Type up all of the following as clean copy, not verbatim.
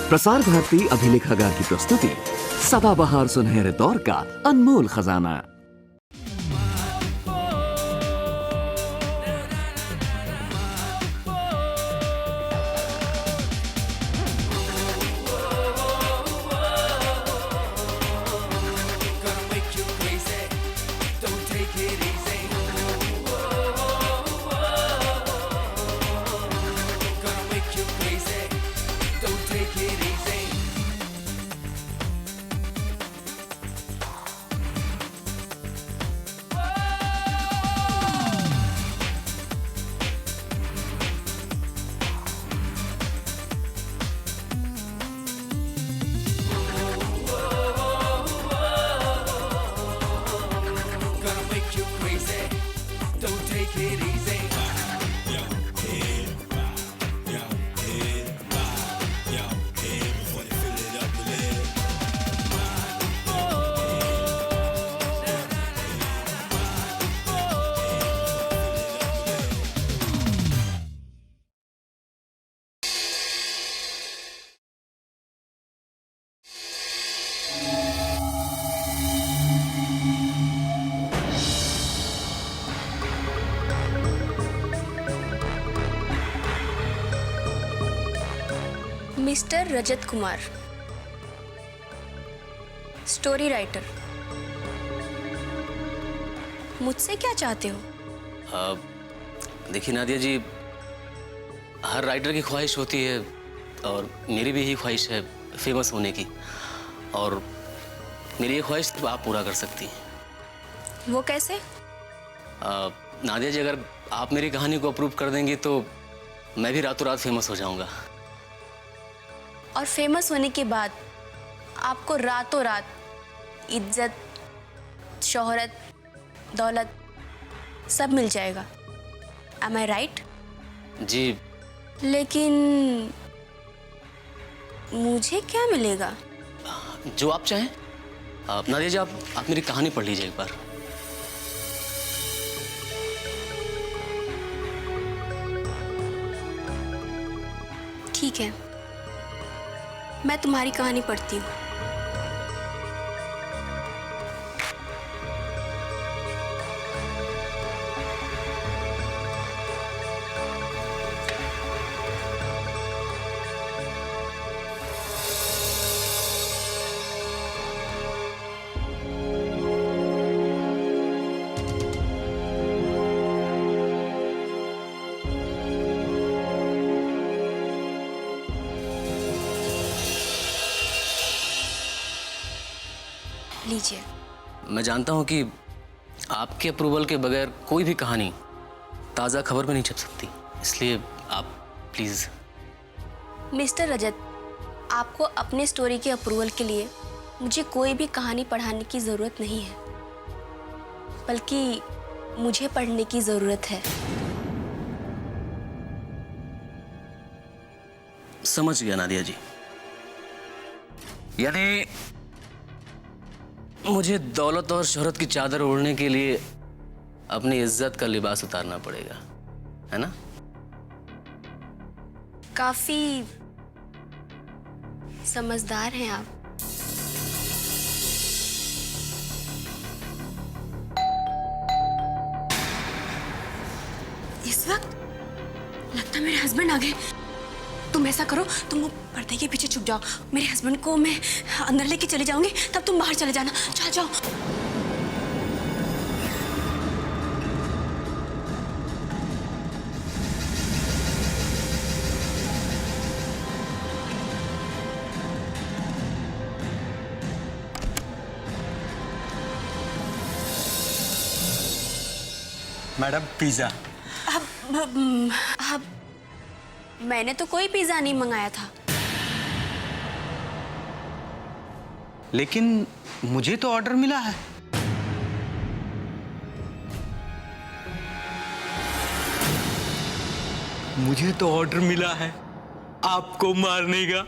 प्रसार भारती अभिलेखागार की प्रस्तुति सदाबहार सुनहरे दौर का अनमोल खजाना। Mister Rajat Kumar, story writer. मुझसे क्या चाहते हो? देखिए नादिया जी, हर राइटर की ख्वाहिश होती है और मेरी भी यही ख्वाहिश है फेमस होने की, और मेरी ये ख्वाहिश तो आप पूरा कर सकती हैं। वो कैसे? नादिया जी, अगर आप मेरी कहानी को अप्रूव कर देंगी तो मैं भी रातों रात फेमस हो जाऊंगा। और फेमस होने के बाद आपको रातों रात इज्जत, शोहरत, दौलत सब मिल जाएगा। Am I right? जी। लेकिन मुझे क्या मिलेगा? जो आप चाहें। नादिया जी, आप मेरी कहानी पढ़ लीजिए एक बार। ठीक है, मैं तुम्हारी कहानी पढ़ती हूँ। लीजिए। मैं जानता हूं कि आपके अप्रूवल के बगैर कोई भी कहानी ताज़ा खबर में नहीं छप सकती, इसलिए आप प्लीज़। मिस्टर रजत, आपको अपने स्टोरी के अप्रूवल के लिए मुझे कोई भी कहानी पढ़ाने की ज़रूरत नहीं है, बल्कि मुझे पढ़ने की ज़रूरत है। समझ गया नादिया जी, यानी मुझे दौलत और शोहरत की चादर ओढ़ने के लिए अपनी इज्जत का लिबास उतारना पड़ेगा, है ना? काफी समझदार हैं आप। इस वक्त लगता है मेरे हस्बैंड आ गए। तुम ऐसा करो, तुम वो पर्दे के पीछे छुप जाओ। मेरे हस्बैंड को मैं अंदर लेके चली जाऊंगी, तब तुम बाहर चले जाना। चल जाओ। Madam, pizza. अब मैंने तो कोई पिज्जा नहीं मंगाया था। लेकिन मुझे तो ऑर्डर मिला है। मुझे तो ऑर्डर मिला है आपको मारने का।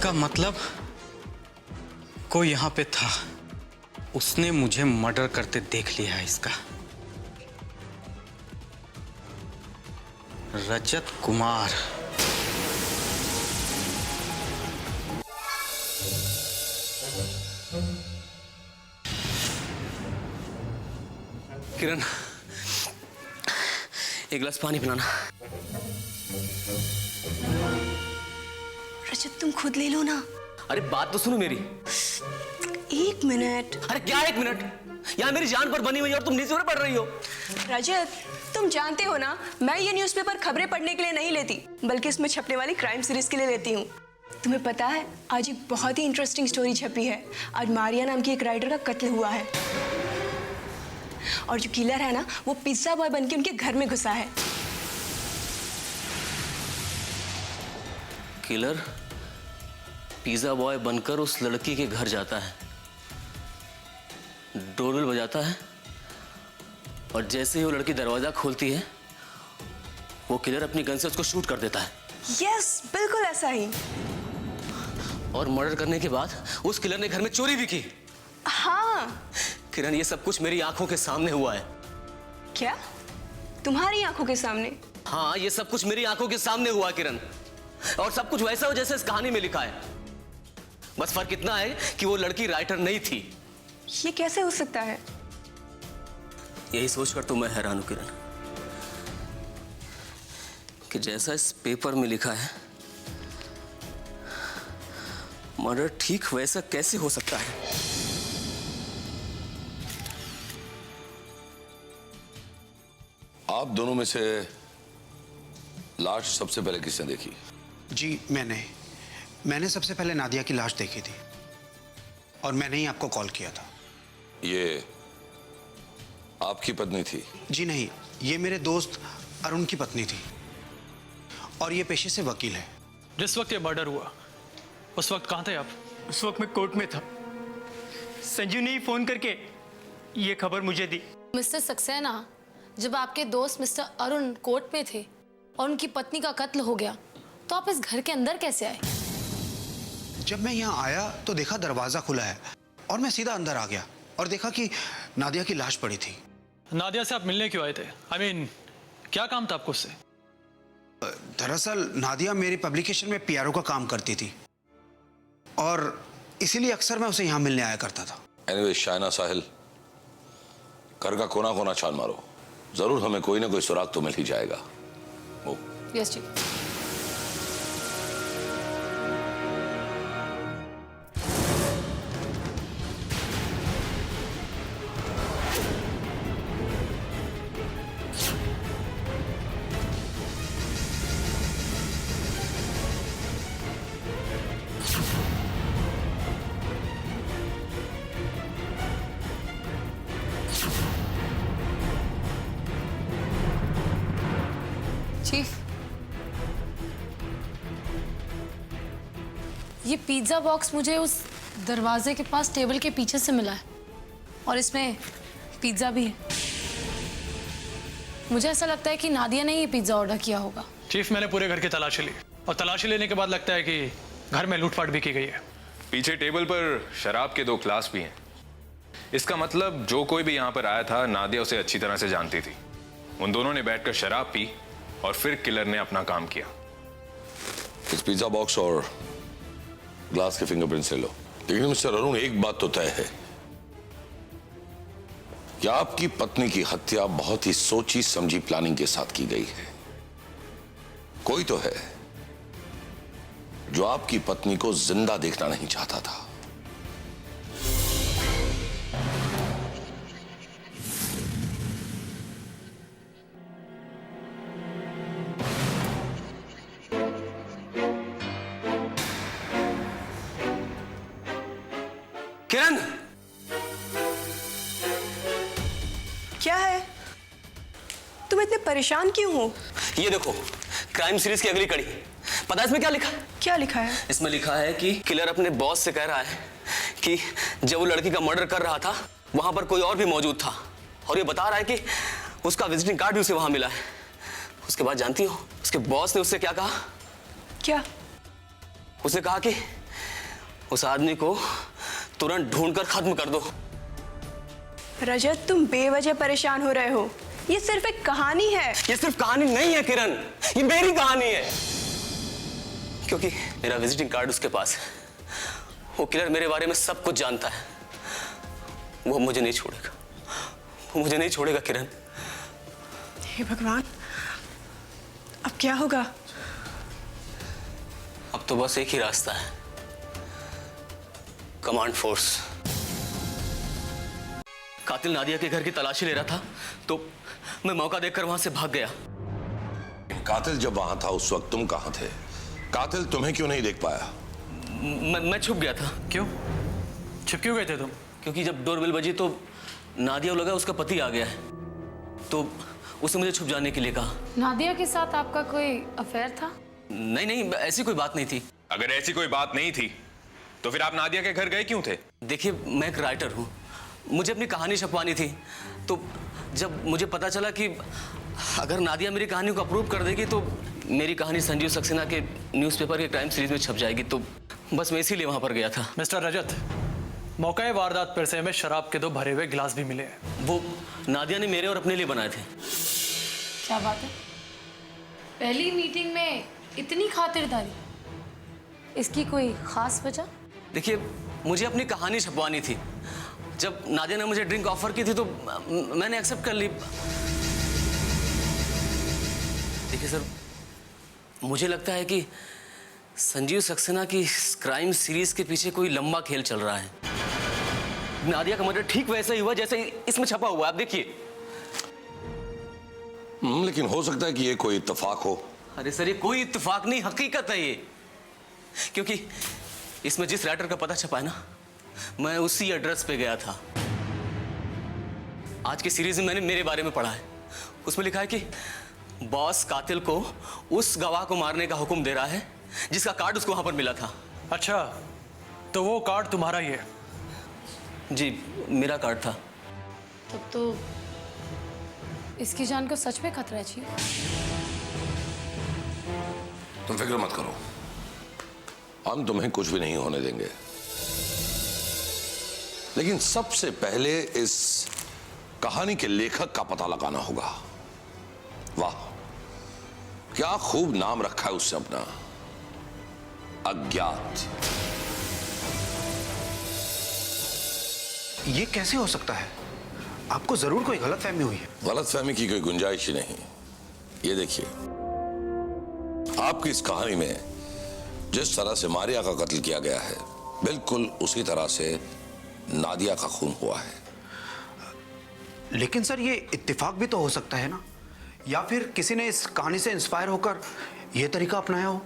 इसका मतलब कोई यहां पे था, उसने मुझे मर्डर करते देख लिया है। इसका रजत कुमार। किरण, एक गिलास पानी पिलाना। रजत तुम खुद ले लो ना। अरे बात तो सुनो मेरी। 1 मिनट। अरे क्या 1 मिनट? यहाँ मेरी जान पर बनी हुई है और तुम न्यूज़पेपर पढ़ रही हो। रजत तुम जानते हो ना, मैं ये न्यूज़पेपर खबरें पढ़ने के लिए नहीं लेती, बल्कि इसमें छपने वाली क्राइम सीरीज के लिए लेती हूँ। तुम्हें पता है, आज एक बहुत ही इंटरेस्टिंग स्टोरी छपी है। आज मारिया नाम की एक राइटर का कत्ल हुआ है और जो किलर है ना, वो पिज्जा बॉय बनके उनके घर में घुसा है। किलर पिज्जा बॉय बनकर उस लड़की के घर जाता है, डोरबेल बजाता है और जैसे ही वो लड़की दरवाजा खोलती है, वो किलर अपनी गन से उसको शूट कर देता है। यस, बिल्कुल ऐसा ही। और मर्डर करने के बाद उस किलर ने घर में चोरी भी की। हाँ। किरण, ये सब कुछ मेरी आंखों के सामने हुआ है। क्या? तुम्हारी आंखों के सामने? हाँ, ये सब कुछ मेरी आंखों के सामने हुआ किरण, और सब कुछ वैसा हो जैसे इस कहानी में लिखा है। बस फर्क इतना है कि वो लड़की राइटर नहीं थी। ये कैसे हो सकता है? यही सोचकर तो मैं हैरान हूं किरण, कि जैसा इस पेपर में लिखा है, मर्डर ठीक वैसा कैसे हो सकता है। आप दोनों में से लाश सबसे पहले किसने देखी? जी मैंने सबसे पहले नादिया की लाश देखी थी और मैंने ही आपको कॉल किया था। ये आपकी पत्नी थी? जी नहीं, ये मेरे दोस्त अरुण की पत्नी थी और ये पेशे से वकील है। जिस वक्त ये मर्डर हुआ उस वक्त कहाँ थे आप? उस वक्त मैं कोर्ट में था। संजू ने ही फोन करके ये खबर मुझे दी। मिस्टर सक्सेना, जब आपके दोस्त मिस्टर अरुण कोर्ट में थे और उनकी पत्नी का कत्ल हो गया, तो आप इस घर के अंदर कैसे आए? जब मैं यहाँ आया तो देखा दरवाजा खुला है और मैं सीधा अंदर आ गया और देखा कि नादिया की लाश पड़ी थी। नादिया से आप मिलने क्यों आए थे? I mean, क्या काम था आपको उससे? दरअसल नादिया मेरी पब्लिकेशन में पीआरओ का काम करती थी और इसीलिए अक्सर मैं उसे यहाँ मिलने आया करता था। एनीवे, शायना साहिल, घर का कोना कोना छान मारो, जरूर हमें कोई ना कोई सुराग तो मिल ही जाएगा। यस जी। चीफ, ये पिज्जा बॉक्स मुझे उस दरवाजे के पास टेबल के पीछे से मिला है और इसमें पिज्जा भी है। मुझे ऐसा लगता है कि नादिया ने ये पिज्जा ऑर्डर किया होगा। चीफ, मैंने पूरे घर की तलाशी ली और तलाशी लेने के बाद लगता है कि घर में लूटपाट भी की गई है। पीछे टेबल पर शराब के 2 ग्लास भी हैं। इसका मतलब जो कोई भी यहाँ पर आया था, नादिया उसे अच्छी तरह से जानती थी। उन दोनों ने बैठकर शराब पी और फिर किलर ने अपना काम किया। इस पिज्जा बॉक्स और ग्लास के फिंगरप्रिंट्स ले लो। लेकिन मिस्टर अरुण, एक बात तो तय है कि आपकी पत्नी की हत्या बहुत ही सोची समझी प्लानिंग के साथ की गई है। कोई तो है जो आपकी पत्नी को जिंदा देखना नहीं चाहता था। किरण, क्या है? तुम इतने परेशान क्यों हो? ये देखो, क्राइम सीरीज की अगली कड़ी। पता है इसमें क्या लिखा? क्या लिखा है? इसमें लिखा है कि किलर अपने बॉस से कह रहा है कि जब वो लड़की का मर्डर कर रहा था, वहां पर कोई और भी मौजूद था, और ये बता रहा है कि उसका विजिटिंग कार्ड भी उसे वहां मिला है। उसके बाद जानती हो उसके बॉस ने उससे क्या कहा? क्या? उसे कहा कि उस आदमी को तुरंत ढूंढकर खत्म कर दो। रजत, तुम बेवजह परेशान हो रहे हो। ये सिर्फ एक कहानी है। ये सिर्फ कहानी नहीं है किरण, ये मेरी कहानी है। क्योंकि मेरा विजिटिंग कार्ड उसके पास है। वो किलर मेरे बारे में सब कुछ जानता है। वो मुझे नहीं छोड़ेगा, वो मुझे नहीं छोड़ेगा किरण। हे भगवान, अब क्या होगा? अब तो बस एक ही रास्ता है, कमांड फोर्स। कातिल नादिया के घर की तलाशी ले रहा था तो मैं मौका देखकर वहां से भाग गया। कातिल जब वहां था उस वक्त तुम कहां थे? कातिल तुम्हें क्यों नहीं देख पाया? मैं छुप गया था। क्यों छिप क्यों गए थे तुम? क्योंकि जब डोरबेल बजी तो नादिया को लगा उसका पति आ गया है, तो उसने मुझे छुप जाने के लिए कहा। नादिया के साथ आपका कोई अफेयर था? नहीं नहीं, ऐसी कोई बात नहीं थी। अगर ऐसी कोई बात नहीं थी तो फिर आप नादिया के घर गए क्यों थे? देखिए, मैं एक राइटर हूँ, मुझे अपनी कहानी छपवानी थी। तो जब मुझे पता चला कि अगर नादिया मेरी कहानी को अप्रूव कर देगी तो मेरी कहानी संजीव सक्सेना के न्यूज़पेपर के क्राइम सीरीज में छप जाएगी, तो बस मैं इसीलिए वहां पर गया था। मिस्टर रजत, मौका वारदात पर से हमें शराब के 2 भरे हुए गिलास भी मिले हैं। वो नादिया ने मेरे और अपने लिए बनाए थे। क्या बात है? पहली मीटिंग में इतनी खातिरदारी, इसकी कोई खास वजह? देखिए, मुझे अपनी कहानी छपवानी थी। जब नादिया ने मुझे ड्रिंक ऑफर की थी तो मैंने एक्सेप्ट कर ली। देखिए सर, मुझे लगता है कि संजीव सक्सेना की क्राइम सीरीज के पीछे कोई लंबा खेल चल रहा है। नादिया का मर्डर ठीक वैसा ही हुआ जैसे इसमें छपा हुआ है, आप देखिए। लेकिन हो सकता है कि ये कोई इत्तेफाक हो। अरे सर, ये कोई इत्तेफाक नहीं, हकीकत है ये। क्योंकि इसमें जिस राइटर का पता छपा है ना, मैं उसी एड्रेस पे गया था। आज की सीरीज में मैंने मेरे बारे में पढ़ा है। उसमें लिखा है कि बॉस कातिल को उस गवाह को मारने का हुक्म दे रहा है जिसका कार्ड उसको वहां पर मिला था। अच्छा, तो वो कार्ड तुम्हारा ही है? जी, मेरा कार्ड था। तब तो इसकी जान को सच में खतरा है जी। तुम फिक्र मत करो, हम तुम्हें कुछ भी नहीं होने देंगे। लेकिन सबसे पहले इस कहानी के लेखक का पता लगाना होगा। वाह, क्या खूब नाम रखा है उसने अपना, अज्ञात। ये कैसे हो सकता है? आपको जरूर कोई गलतफहमी हुई है। गलतफहमी की कोई गुंजाइश ही नहीं। ये देखिए, आपकी इस कहानी में जिस तरह से मारिया का कत्ल किया गया है, बिल्कुल उसी तरह से नादिया का खून हुआ है। लेकिन सर, ये इत्तेफाक भी तो हो सकता है ना, या फिर किसी ने इस कहानी से इंस्पायर होकर यह तरीका अपनाया हो।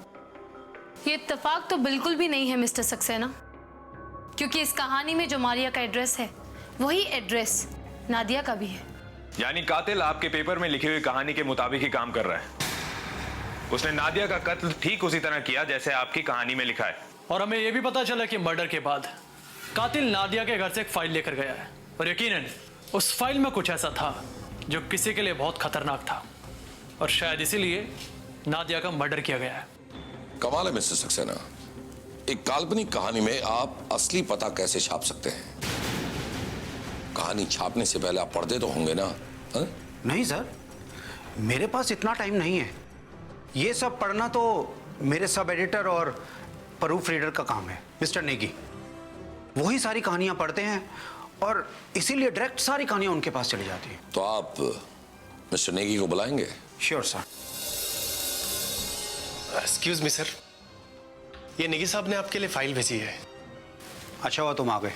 ये इत्तेफाक तो बिल्कुल भी नहीं है मिस्टर सक्सेना, क्योंकि इस कहानी में जो मारिया का एड्रेस है वही एड्रेस नादिया का भी है। यानी कातिल आपके पेपर में लिखी हुई कहानी के मुताबिक ही काम कर रहा है। उसने नादिया का कत्ल ठीक उसी तरह किया जैसे आपकी कहानी में लिखा है। और हमें यह भी पता चला कि मर्डर के बाद कातिल नादिया के घर से एक फाइल लेकर गया है, और यकीनन उस फाइल में कुछ ऐसा था जो किसी के लिए बहुत खतरनाक था, और शायद इसीलिए नादिया का मर्डर किया गया है। कमाल है मिस्टर सक्सेना, एक काल्पनिक कहानी में आप असली पता कैसे छाप सकते हैं? कहानी छापने से पहले आप पढ़ते तो होंगे ना? हा? नहीं सर, मेरे पास इतना टाइम नहीं है। ये सब पढ़ना तो मेरे सब एडिटर और प्रूफ रीडर का काम है, मिस्टर नेगी। वही सारी कहानियां पढ़ते हैं और इसीलिए डायरेक्ट सारी कहानियां उनके पास चली जाती हैं। तो आप मिस्टर नेगी को बुलाएंगे? Sure sir. Excuse me sir, ये नेगी साहब ने आपके लिए फाइल भेजी है। अच्छा हुआ तुम आ गए।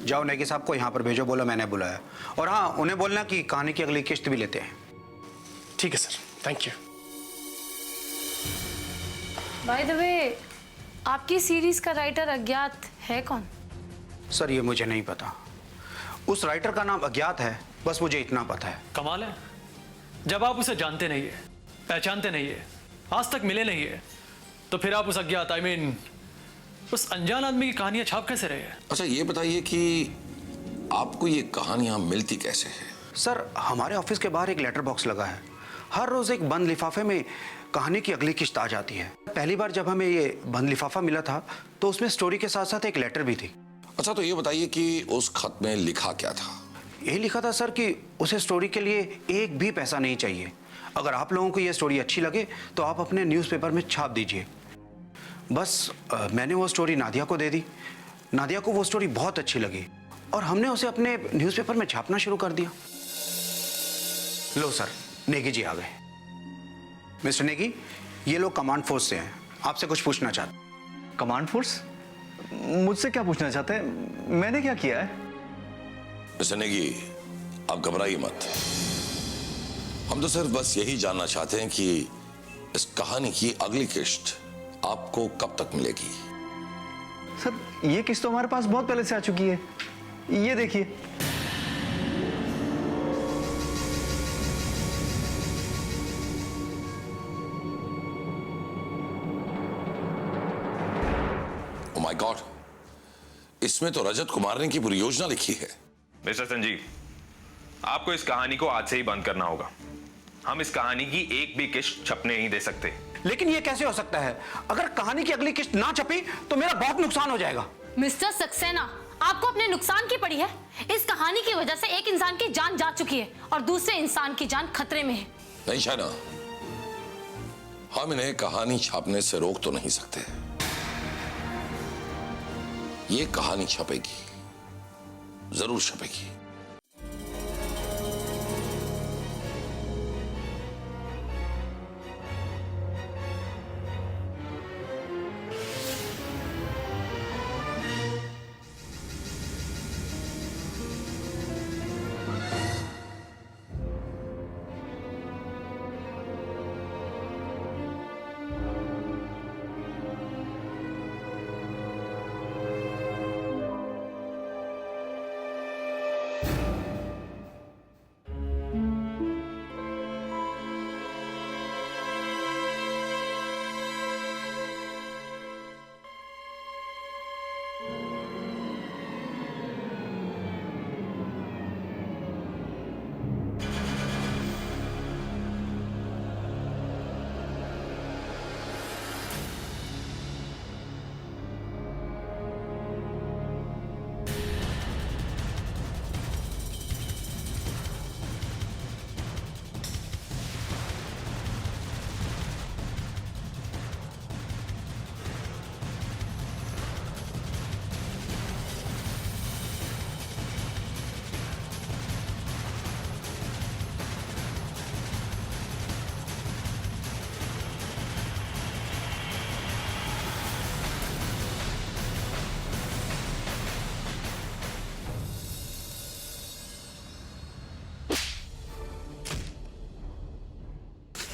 जाओ नेगी साहब को यहाँ पर भेजो, बोलो मैंने बुलाया। और हाँ, उन्हें बोलना कि कहानी की अगली किस्त भी लेते हैं। ठीक है sir, thank you. By the way, आपकी सीरीज का राइटर अज्ञात है कौन? सर, ये मुझे नहीं पता। उस राइटर का नाम अज्ञात है, बस मुझे इतना पता है। कमाल है, जब आप उसे जानते नहीं है, पहचानते नहीं है, आज तक मिले नहीं है, तो फिर आप उस अज्ञात उस अनजान आदमी की कहानियां छाप कैसे रहे हैं? अच्छा, ये बताइए कि आपको ये कहानियां मिलती कैसे है? सर, हमारे ऑफिस के बाहर एक लेटर बॉक्स लगा है, हर रोज एक बंद लिफाफे में कहानी की अगली किस्त आ जाती है। पहली बार जब हमें ये बंद लिफाफा मिला था तो उसमें स्टोरी के साथ साथ एक लेटर भी थी। अच्छा, तो ये बताइए कि उस खत में लिखा क्या था? ये लिखा था सर कि उसे स्टोरी के लिए एक भी पैसा नहीं चाहिए। अगर आप लोगों को ये स्टोरी अच्छी लगे तो आप अपने न्यूज़पेपर में छाप दीजिए। बस मैंने वो स्टोरी नादिया को दे दी। नादिया को वो स्टोरी बहुत अच्छी लगी और हमने उसे अपने न्यूज़पेपर में छापना शुरू कर दिया। लो सर, नेगी जी आ गए। मिस्टर नेगी, ये लोग कमांड फोर्स से हैं, आपसे कुछ पूछना चाहते। Command force? मुझसे क्या पूछना चाहते हैं? मैंने क्या किया है? मिस्टर नेगी, आप घबराइए मत। हम तो सिर्फ बस यही जानना चाहते हैं कि इस कहानी की अगली किस्त आपको कब तक मिलेगी। सर, ये किस्त तो हमारे पास बहुत पहले से आ चुकी है। ये देखिए। ओह माय गॉड, इसमें तो रजत को मारने की पूरी योजना लिखी है। मिस्टर संजीव, आपको इस कहानी को आज से ही बंद करना होगा। हम इस कहानी की एक भी किस्त छपने नहीं दे सकते। लेकिन ये कैसे हो सकता है? अगर कहानी की अगली किस्त ना छपी तो मेरा बहुत नुकसान हो जाएगा। मिस्टर सक्सेना, आपको अपने नुकसान की पड़ी है। इस कहानी की वजह से एक इंसान की जान जा चुकी है और दूसरे इंसान की जान खतरे में है। नहीं शाना, हम इन्हें कहानी छापने से रोक तो नहीं सकते। ये कहानी छपेगी, जरूर छपेगी।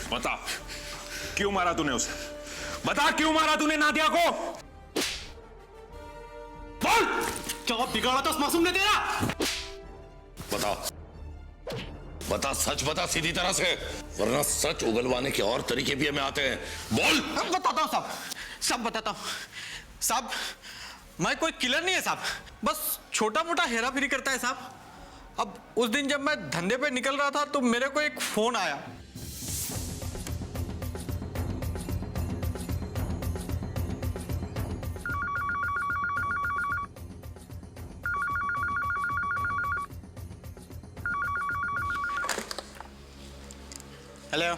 बता, क्यों मारा तूने उसे? बता, क्यों मारा तूने नादिया को? बोल! जवाब बिगाड़ा तो उस मासूम ने तेरा। बता, बता, सच बता सीधी तरह से, वरना सच उगलवाने के और तरीके भी हमें आते हैं। बोल! बताता हूँ साहब, सब बताता हूँ साहब। मैं कोई किलर नहीं है साहब, बस छोटा मोटा हेरा फेरी करता है साहब। अब उस दिन जब मैं धंधे पे निकल रहा था तो मेरे को एक फोन आया। हेलो,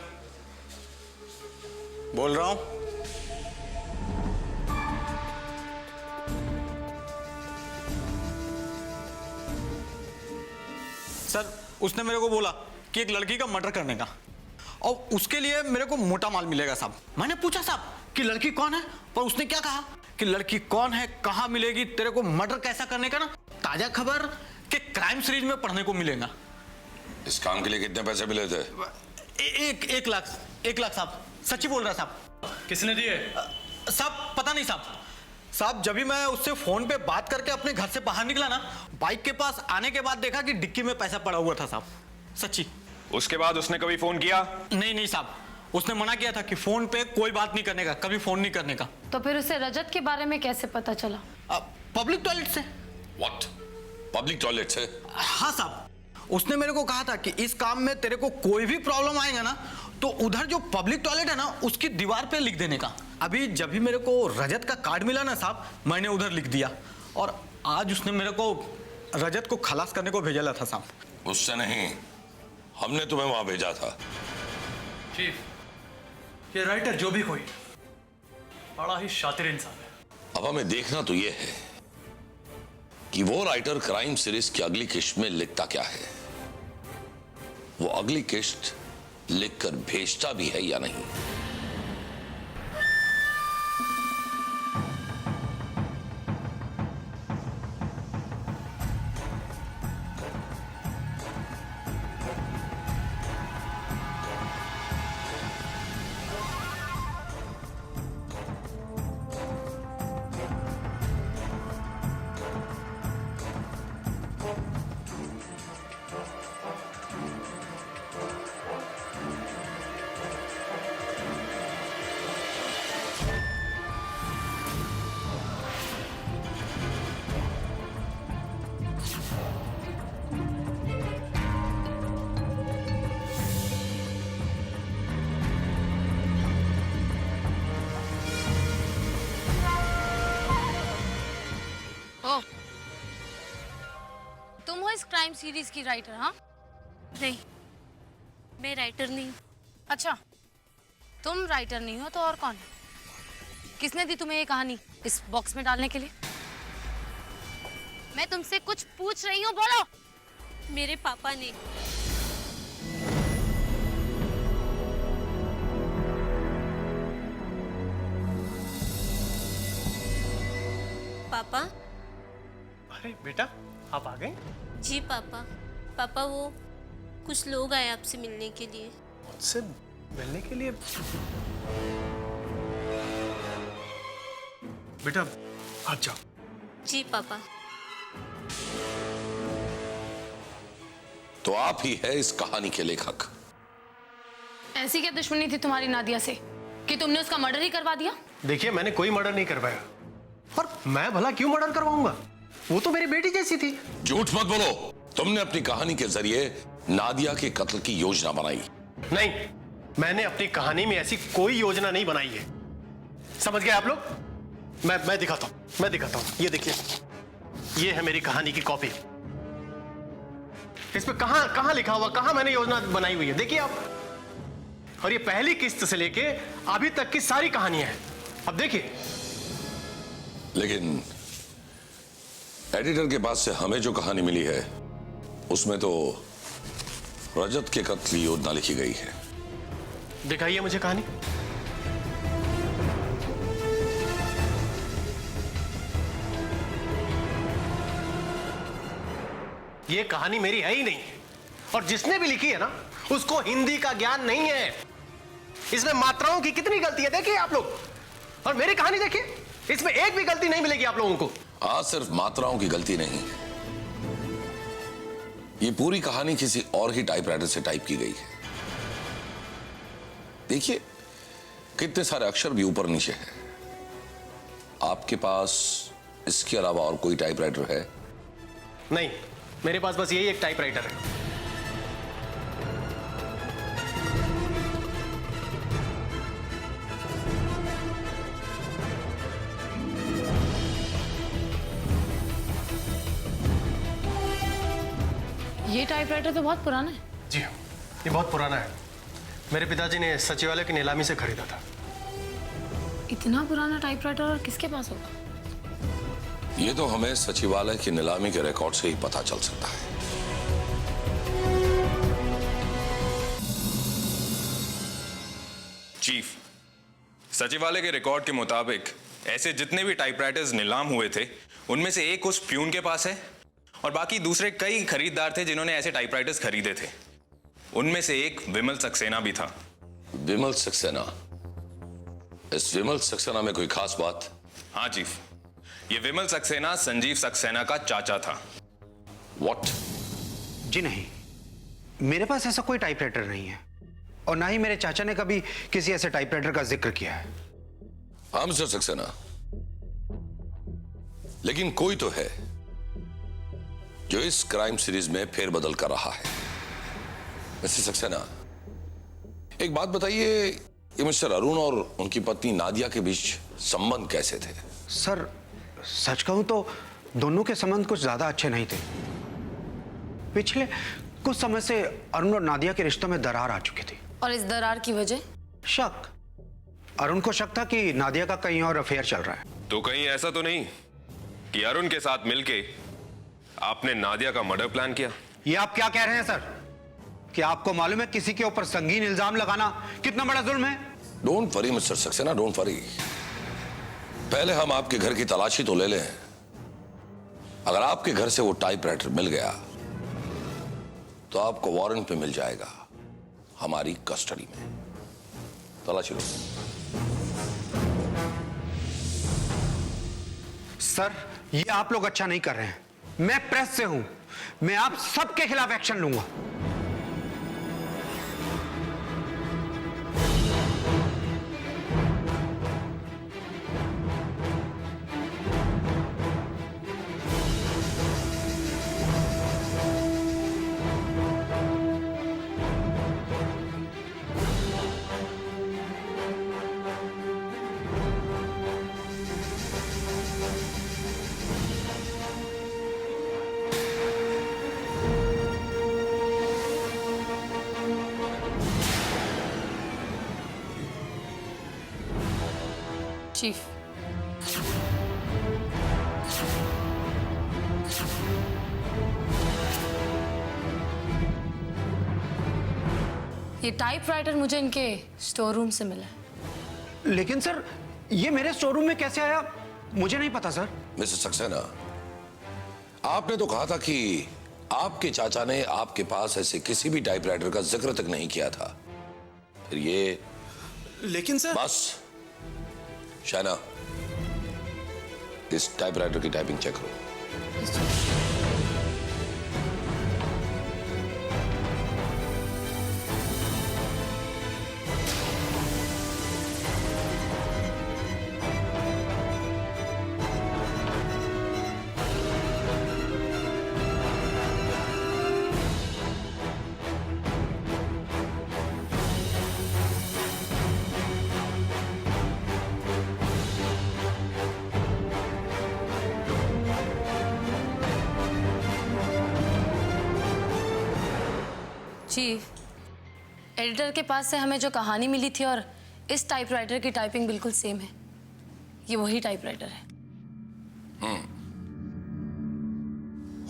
बोल रहा हूं। सर, उसने मेरे को बोला कि एक लड़की का मर्डर करने का, और उसके लिए मेरे को मोटा माल मिलेगा साहब। मैंने पूछा साहब कि लड़की कौन है, पर उसने क्या कहा कि लड़की कौन है, कहां मिलेगी, तेरे को मर्डर कैसा करने का ना ताजा खबर के क्राइम सीरीज में पढ़ने को मिलेगा। इस काम के लिए कितने पैसे मिले थे? एक लाख साहब, सच्ची बोल रहा साहब। किसने दिए? साहब पता नहीं साहब। साहब जब भी मैं उससे फोन पे बात करके अपने घर से बाहर निकला ना, बाइक के पास आने के बाद देखा कि डिक्की में पैसा पड़ा हुआ था साहब, सच्ची। उसके बाद उसने कभी फोन किया? नहीं साहब, उसने मना किया था कि फोन पे कोई बात नहीं करने का, कभी फोन नहीं करने का। तो फिर उसे रजत के बारे में कैसे पता चला? पब्लिक टॉयलेट से। व्हाट? पब्लिक टॉयलेट से? हाँ साहब, उसने मेरे को कहा था कि इस काम में तेरे को कोई भी प्रॉब्लम आएगा ना तो उधर जो पब्लिक टॉयलेट है ना उसकी दीवार पे लिख देने का। अभी जब भी मेरे को रजत का कार्ड मिला ना साहब, मैंने उधर लिख दिया। और आज उसने मेरे को रजत को खलास करने को भेजा था साहब। उससे नहीं, हमने तुम्हें वहां भेजा था। चीफ, ये राइटर जो भी कोई बड़ा ही शातिर इंसान है। अब हमें देखना तो यह है कि वो राइटर क्राइम सीरीज की अगली किस्त में लिखता क्या है, वो अगली किस्त लिखकर भेजता भी है या नहीं। तुम हो इस क्राइम सीरीज की राइटर? हाँ, नहीं, मैं राइटर नहीं। अच्छा, तुम राइटर नहीं हो तो और कौन है? किसने दी तुम्हें ये कहानी इस बॉक्स में डालने के लिए? मैं तुमसे कुछ पूछ रही हूँ, बोलो। मेरे पापा ने। पापा। अरे बेटा, आप आ गए? जी पापा। पापा, वो कुछ लोग आए आपसे मिलने के लिए। मुझसे मिलने के लिए? बेटा आप जाओ। जी पापा। तो आप ही है इस कहानी के लेखक। ऐसी क्या दुश्मनी थी तुम्हारी नादिया से कि तुमने उसका मर्डर ही करवा दिया? देखिए, मैंने कोई मर्डर नहीं करवाया। और मैं भला क्यों मर्डर करवाऊंगा? वो तो मेरी बेटी जैसी थी। झूठ मत बोलो। तुमने अपनी कहानी के जरिए नादिया के कत्ल की योजना बनाई। नहीं, मैंने अपनी कहानी में ऐसी कोई योजना नहीं बनाई है। समझ गए आप लोग? मैं दिखाता हूं। ये देखिए, ये है मेरी कहानी की कॉपी। इसमें कहां लिखा हुआ, कहां मैंने योजना बनाई हुई है, देखिए आप। और ये पहली किस्त से लेके अभी तक की सारी कहानियां हैं। अब देखिए। लेकिन एडिटर के पास से हमें जो कहानी मिली है उसमें तो रजत के कत्ल की योजना लिखी गई है। दिखाइए मुझे कहानी। ये कहानी मेरी है ही नहीं, और जिसने भी लिखी है ना उसको हिंदी का ज्ञान नहीं है। इसमें मात्राओं की कितनी गलती है देखिए आप लोग। और मेरी कहानी देखिए, इसमें एक भी गलती नहीं मिलेगी आप लोगों को। आज सिर्फ मात्राओं की गलती नहीं, ये पूरी कहानी किसी और ही टाइपराइटर से टाइप की गई है। देखिए कितने सारे अक्षर भी ऊपर नीचे हैं। आपके पास इसके अलावा और कोई टाइपराइटर है? नहीं, मेरे पास बस यही एक टाइपराइटर है। ये टाइपराइटर तो बहुत पुराना है। जी हाँ, ये बहुत पुराना है। मेरे पिताजी ने सचिवालय की नीलामी से खरीदा था। इतना पुराना टाइपराइटर और किसके पास होगा? ये तो हमें सचिवालय की नीलामी के रिकॉर्ड से ही पता चल सकता है। चीफ, सचिवालय के रिकॉर्ड के मुताबिक ऐसे जितने भी टाइपराइटर्स नीलाम हुए थे उनमें से एक उस प्यून के पास है और बाकी दूसरे कई खरीदार थे जिन्होंने ऐसे टाइपराइटर्स खरीदे थे। उनमें से एक विमल सक्सेना भी था। विमल सक्सेना? इस विमल सक्सेना में कोई खास बात? हाँ चीफ, ये विमल सक्सेना संजीव सक्सेना का चाचा था। व्हाट? जी नहीं, मेरे पास ऐसा कोई टाइपराइटर नहीं है और ना ही मेरे चाचा ने कभी किसी ऐसे टाइपराइटर का जिक्र किया है। हाँ मिस्टर सक्सेना, लेकिन कोई तो है जो इस क्राइम सीरीज में फेरबदल कर रहा है। मिस्टर सक्सेना, एक बात बताइए, ये मिस्टर अरुण और उनकी पत्नी नादिया के बीच संबंध कैसे थे? सर सच कहूं तो दोनों के संबंध कुछ ज्यादा अच्छे नहीं थे। पिछले कुछ समय से अरुण और नादिया के रिश्तों में दरार आ चुकी थी। और इस दरार की वजह? शक। अरुण को शक था कि नादिया का कहीं और अफेयर चल रहा है। तो कहीं ऐसा तो नहीं कि अरुण के साथ मिलके आपने नादिया का मर्डर प्लान किया? ये आप क्या कह रहे हैं सर? कि आपको मालूम है किसी के ऊपर संगीन इल्जाम लगाना कितना बड़ा जुल्म है? Don't worry mister Saxena, don't worry. पहले हम आपके घर की तलाशी तो ले लें। अगर आपके घर से वो टाइपराइटर मिल गया तो आपको वारंट पे मिल जाएगा हमारी कस्टडी में। तलाशी लो। सर ये आप लोग अच्छा नहीं कर रहे हैं। मैं प्रेस से हूं, मैं आप सबके खिलाफ एक्शन लूंगा। चीफ, ये टाइपराइटर मुझे इनके स्टोर रूम से मिला है। लेकिन सर ये मेरे स्टोर रूम में कैसे आया मुझे नहीं पता सर। मिस्टर सक्सेना, आपने तो कहा था कि आपके चाचा ने आपके पास ऐसे किसी भी टाइपराइटर का जिक्र तक नहीं किया था। फिर ये? लेकिन सर। बस शाना, इस टाइपराइटर की टाइपिंग चेक करो। चीफ, एडिटर के पास से हमें जो कहानी मिली थी और इस टाइपराइटर की टाइपिंग बिल्कुल सेम है। ये वही टाइपराइटर है।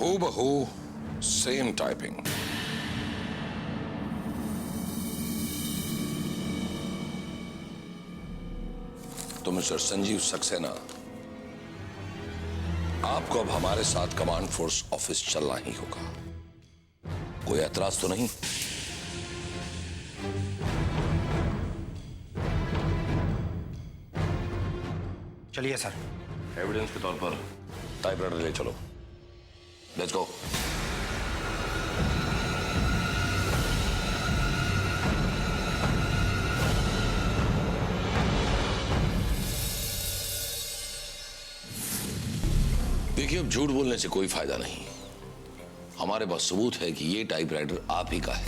हूबहू सेम टाइपिंग। तो मिस्टर संजीव सक्सेना, आपको अब हमारे साथ कमांड फोर्स ऑफिस चलना ही होगा। कोई एतराज तो नहीं? चलिए सर। एविडेंस के तौर पर टाइपराइटर ले चलो। Let's go. देखिए, अब झूठ बोलने से कोई फायदा नहीं। हमारे पास सबूत है कि ये टाइपराइटर आप ही का है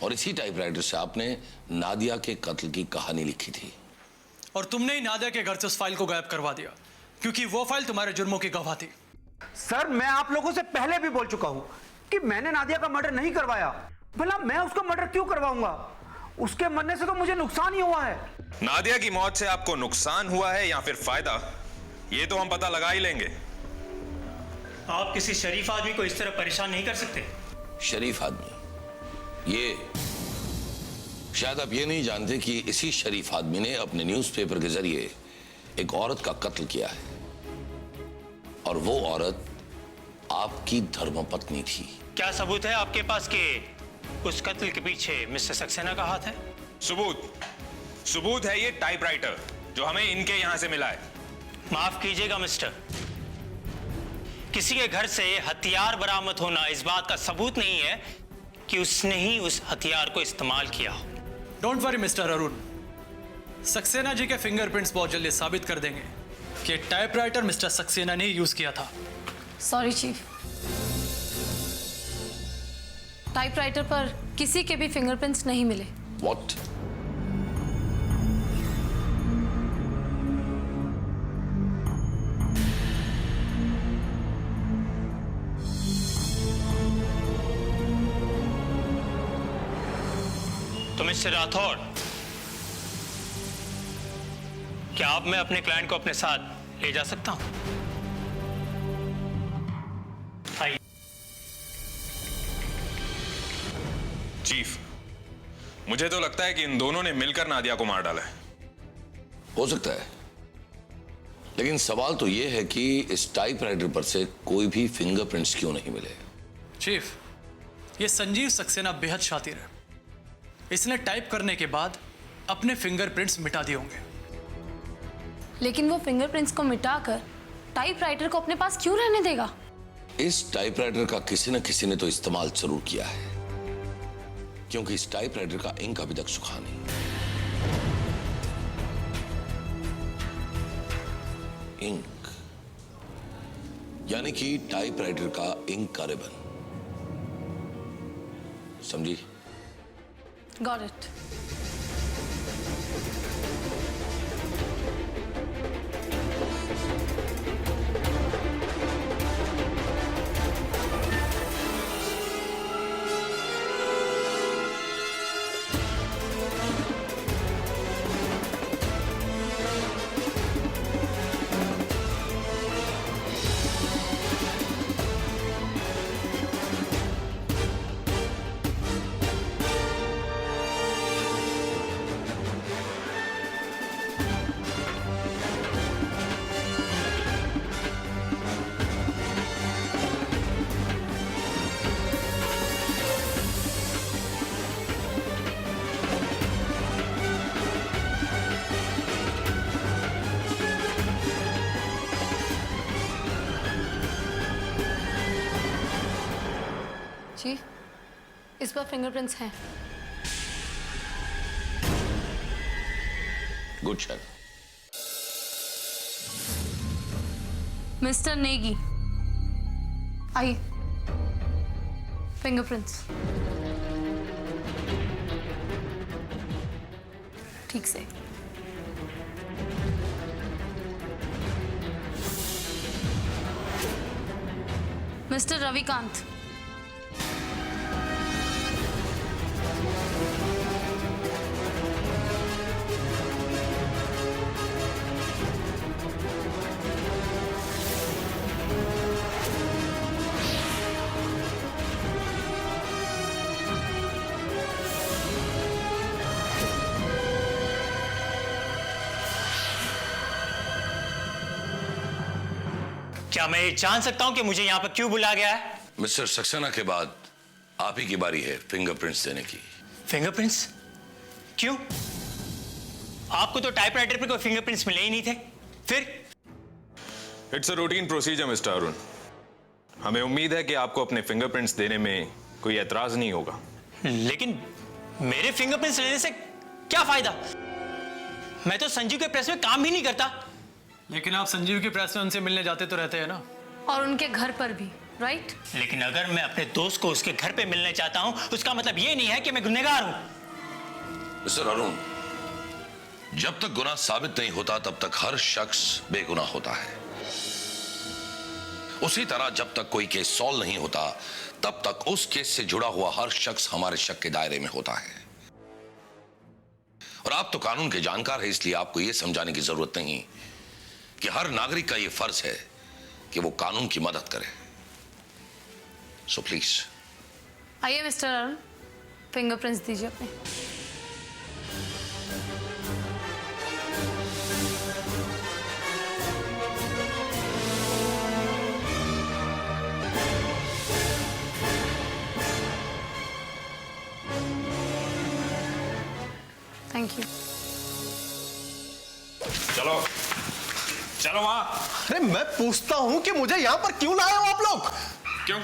और इसी टाइपराइटर से आपने नादिया के कत्ल की कहानी लिखी थी। और तुमने ही नादिया के घर से उस फाइल को गायब करवा दिया क्योंकि वो फाइल तुम्हारे जुर्मों की गवाह थी। सर मैं आप लोगों से पहले भी बोल चुका हूं कि मैंने नादिया का मर्डर नहीं करवाया। भला मैं उसका मर्डर क्यों करवाऊंगा? उसके मरने से तो मुझे नुकसान ही हुआ है। नादिया की मौत से आपको नुकसान हुआ है या फिर फायदा, ये तो हम पता लगा ही लेंगे। आप किसी शरीफ आदमी को इस तरह परेशान नहीं कर सकते। शरीफ आदमी? ये शायद आप ये नहीं जानते कि इसी शरीफ आदमी ने अपने न्यूज़पेपर के जरिए एक औरत का कत्ल किया है और वो औरत आपकी धर्मपत्नी थी। क्या सबूत है आपके पास कि उस कत्ल के पीछे मिस्टर सक्सेना का हाथ है? सबूत है ये टाइपराइटर जो हमें इनके यहां से मिला है। माफ कीजिएगा मिस्टर, किसी के घर से हथियार बरामद होना इस बात का सबूत नहीं है कि उसने ही उस हथियार को इस्तेमाल किया हो। Don't worry mister Arun, Saxena ji के फिंगरप्रिंट्स बहुत जल्दी साबित कर देंगे कि टाइपराइटर मिस्टर सक्सेना ने यूज किया था। Sorry chief. टाइपराइटर पर किसी के भी फिंगरप्रिंट्स नहीं मिले। What? तो मिस्टर राठौर, क्या आप मैं अपने क्लाइंट को अपने साथ ले जा सकता हूं? आइए। चीफ, मुझे तो लगता है कि इन दोनों ने मिलकर नादिया को मार डाला है। हो सकता है, लेकिन सवाल तो यह है कि इस टाइपराइटर पर से कोई भी फिंगरप्रिंट्स क्यों नहीं मिले? चीफ, ये संजीव सक्सेना बेहद शातिर है। इसने टाइप करने के बाद अपने फिंगरप्रिंट्स मिटा दिए होंगे। लेकिन वो फिंगरप्रिंट्स को मिटाकर टाइपराइटर को अपने पास क्यों रहने देगा? इस टाइपराइटर का किसी न किसी ने तो इस्तेमाल जरूर किया है, क्योंकि इस टाइपराइटर का इंक अभी तक सूखा नहीं। इंक यानी कि टाइपराइटर का इंक का रिबन, समझी? Got it. जी, इस पर फिंगरप्रिंट्स हैं। Good shut. मिस्टर नेगी, आइए। फिंगरप्रिंट्स ठीक से। मिस्टर रविकांत, क्या मैं ये जान सकता हूं कि मुझे यहां पर क्यों बुलाया गया है? मिस्टर सक्सेना के बाद आप ही की बारी है फिंगरप्रिंट्स देने की। फिंगरप्रिंट्स? क्यों? आपको तो टाइपराइटर पे कोई फिंगरप्रिंट्स मिले ही नहीं थे। फिर? It's a routine procedure mister Arun. हमें उम्मीद है कि आपको अपने फिंगरप्रिंट्स देने में कोई एतराज नहीं होगा। लेकिन मेरे फिंगरप्रिंट्स लेने से क्या फायदा? मैं तो संजीव के प्रेस में काम भी नहीं करता। लेकिन आप संजीव की प्रेस में उनसे मिलने जाते तो रहते हैं ना, और उनके घर पर भी, राइट? लेकिन अगर मैं अपने दोस्त को उसके घर पे मिलने चाहता हूं, उसका मतलब ये नहीं है कि मैं गुनहगार हूं। मिस्टर अरुण, जब तक गुनाह साबित नहीं होता तब तक हर शख्स बेगुनाह होता है। उसी तरह जब तक कोई केस सॉल्व नहीं होता तब तक उस केस से जुड़ा हुआ हर शख्स हमारे शक के दायरे में होता है। और आप तो कानून के जानकार हैं, इसलिए आपको यह समझाने की जरूरत नहीं कि हर नागरिक का यह फर्ज है कि वो कानून की मदद करे। सो प्लीज आइए मिस्टर अरुण, फिंगरप्रिंट्स दीजिए अपने। Thank you. चलो चलो वहां। अरे मैं पूछता हूं कि मुझे यहां पर क्यों लाए हो आप लोग? क्यों?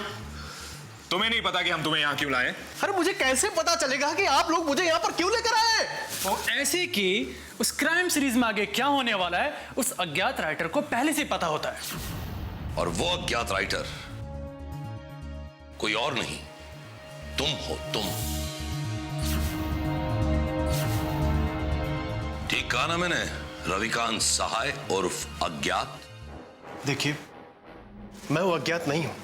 तुम्हें नहीं पता कि हम तुम्हें यहां क्यों लाए? अरे मुझे कैसे पता चलेगा कि आप लोग मुझे यहां पर क्यों लेकर आए? वो ऐसे कि उस क्राइम सीरीज में आगे क्या होने वाला है उस अज्ञात राइटर को पहले से पता होता है। और वो अज्ञात राइटर कोई और नहीं, तुम हो तुम। ठीक कहा ना मैंने? रविकांत सहाय उर्फ अज्ञात। देखिए, मैं वो अज्ञात नहीं हूं।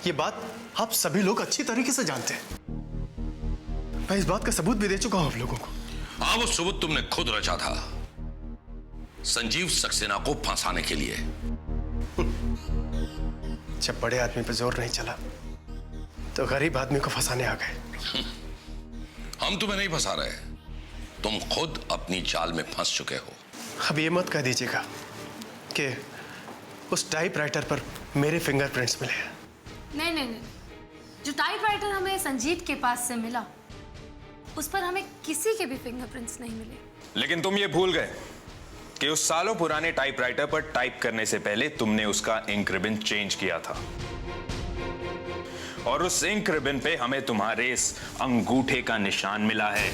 ये बात आप सभी लोग अच्छी तरीके से जानते हैं। मैं इस बात का सबूत भी दे चुका हूं आप लोगों को। हाँ, वो सबूत तुमने खुद रचा था, संजीव सक्सेना को फंसाने के लिए। जब बड़े आदमी पे जोर नहीं चला तो गरीब आदमी को फंसाने आ गए। हम तुम्हें नहीं फंसा रहे, तुम खुद अपनी जाल में फंस चुके हो। अब ये मत कह दीजिएगा कि उस टाइपराइटर पर मेरे फिंगरप्रिंट्स मिले हैं। नहीं नहीं नहीं, जो टाइपराइटर हमें संजीव के पास से मिला उस पर हमें किसी के भी फिंगरप्रिंट्स नहीं मिले। लेकिन तुम ये भूल गए कि उस सालों पुराने टाइपराइटर पर टाइप करने से पहले तुमने उसका इंक रिबन चेंज किया था, और उस इंक रिबन पे हमें तुम्हारे इस अंगूठे का निशान मिला है।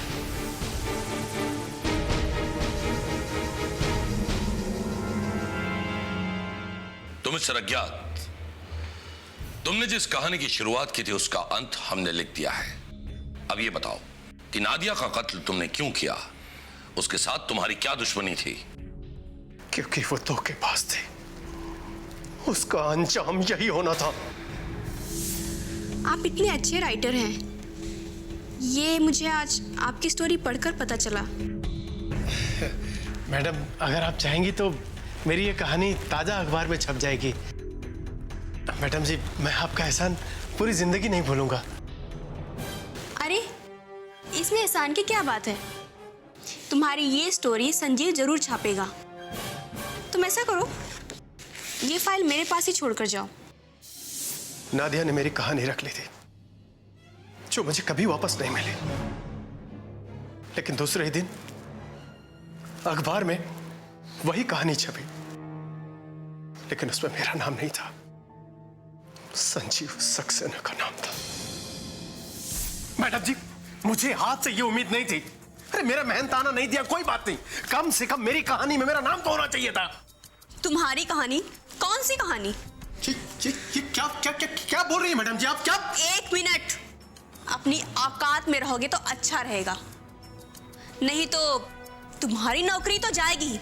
तुम मिस्टर अज्ञात, तुमने जिस कहानी की शुरुआत की थी उसका अंत हमने लिख दिया है। अब ये बताओ कि नादिया का कत्ल तुमने क्यों किया? उसके साथ तुम्हारी क्या दुश्मनी थी? क्योंकि वो धोखेबाज थे, उसका अंजाम यही होना था। आप इतने अच्छे राइटर हैं, ये मुझे आज आपकी स्टोरी पढ़कर पता चला। मैडम, अगर आप चाहेंगी तो मेरी ये कहानी ताजा अखबार में छप जाएगी। मैडम जी, मैं आपका एहसान पूरी जिंदगी नहीं भूलूंगा। अरे, इसमें एहसान की क्या बात है? तुम्हारी ये स्टोरी संजीव जरूर छापेगा। तुम ऐसा करो, ये फाइल मेरे पास ही छोड़कर जाओ। नादिया ने मेरी कहानी रख ली थी जो मुझे कभी वापस नहीं मिली, लेकिन दूसरे ही दिन अखबार में वही कहानी छपी, लेकिन उसमें मेरा नाम नहीं था, संजीव सक्सेना का नाम था। मैडम जी, मुझे हाथ से ये उम्मीद नहीं थी। अरे, मेरा मेहनताना नहीं दिया कोई बात नहीं, कम से कम मेरी कहानी में मेरा नाम तो होना चाहिए था। तुम्हारी कहानी? कौन सी कहानी? ये क्या बोल रही है मैडम जी आप? क्या? एक मिनट, अपनी औकात में रहोगे तो अच्छा रहेगा, नहीं तो तुम्हारी नौकरी तो जाएगी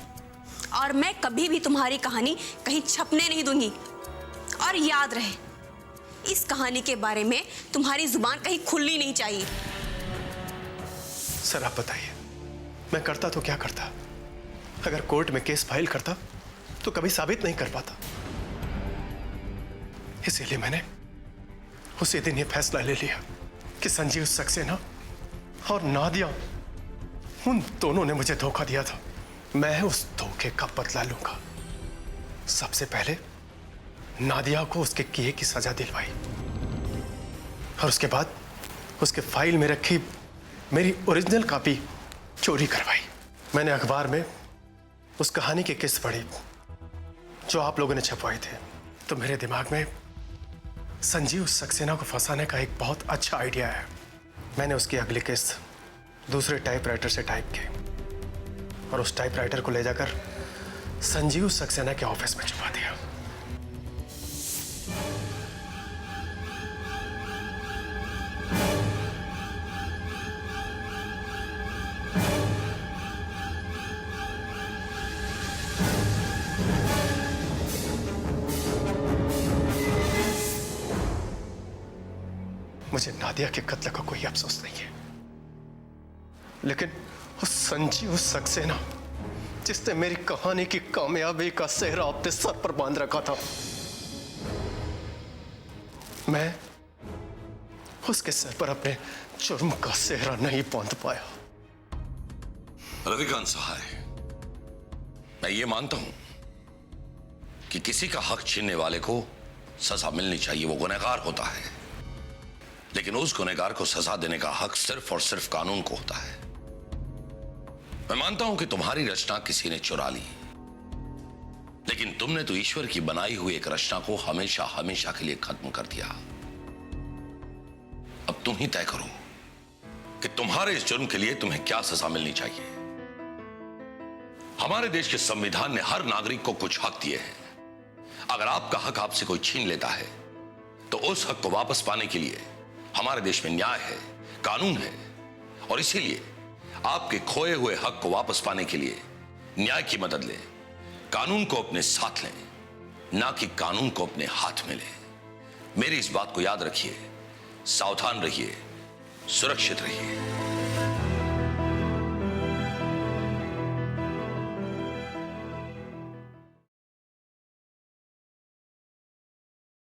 और मैं कभी भी तुम्हारी कहानी कहीं छपने नहीं दूंगी। और याद रहे, इस कहानी के बारे में तुम्हारी जुबान कहीं खुलनी नहीं चाहिए। सर, आप बताइए, मैं करता तो क्या करता? अगर कोर्ट में केस फाइल करता तो कभी साबित नहीं कर पाता। इसीलिए मैंने उसी दिन ये फैसला ले लिया कि संजीव सक्सेना और नादिया, उन दोनों ने मुझे धोखा दिया था। मैं उस धोखे का बदला लूंगा। सबसे पहले नादिया को उसके किए की सजा दिलवाई, और उसके बाद उसके फाइल में रखी मेरी ओरिजिनल कॉपी चोरी करवाई। मैंने अखबार में उस कहानी की किस्त पढ़ी जो आप लोगों ने छपवाई थे, तो मेरे दिमाग में संजीव सक्सेना को फंसाने का एक बहुत अच्छा आइडिया है। मैंने उसकी अगली किस्त दूसरे टाइपराइटर से टाइप की और उस टाइपराइटर को ले जाकर संजीव सक्सेना के ऑफिस में छुपा दिया। मुझे नादिया के कत्ल का कोई अफसोस नहीं है, लेकिन उस संजीव सक्सेना जिसने मेरी कहानी की कामयाबी का सेहरा अपने सर पर बांध रखा था, मैं उसके सर पर अपने जुर्म का सेहरा नहीं बांध पाया। रविकांत सहाय, मैं ये मानता हूं कि किसी का हक छीनने वाले को सजा मिलनी चाहिए, वो गुनहगार होता है, लेकिन उस गुनहगार को सजा देने का हक सिर्फ और सिर्फ कानून को होता है। मैं मानता हूं कि तुम्हारी रचना किसी ने चुरा ली, लेकिन तुमने तो ईश्वर की बनाई हुई एक रचना को हमेशा हमेशा के लिए खत्म कर दिया। अब तुम ही तय करो कि तुम्हारे इस जुर्म के लिए तुम्हें क्या सजा मिलनी चाहिए। हमारे देश के संविधान ने हर नागरिक को कुछ हक दिए हैं। अगर आपका हक आपसे कोई छीन लेता है तो उस हक को वापस पाने के लिए हमारे देश में न्याय है, कानून है, और इसीलिए आपके खोए हुए हक को वापस पाने के लिए न्याय की मदद लें, कानून को अपने साथ लें, ना कि कानून को अपने हाथ में लें। मेरी इस बात को याद रखिए, सावधान रहिए, सुरक्षित रहिए।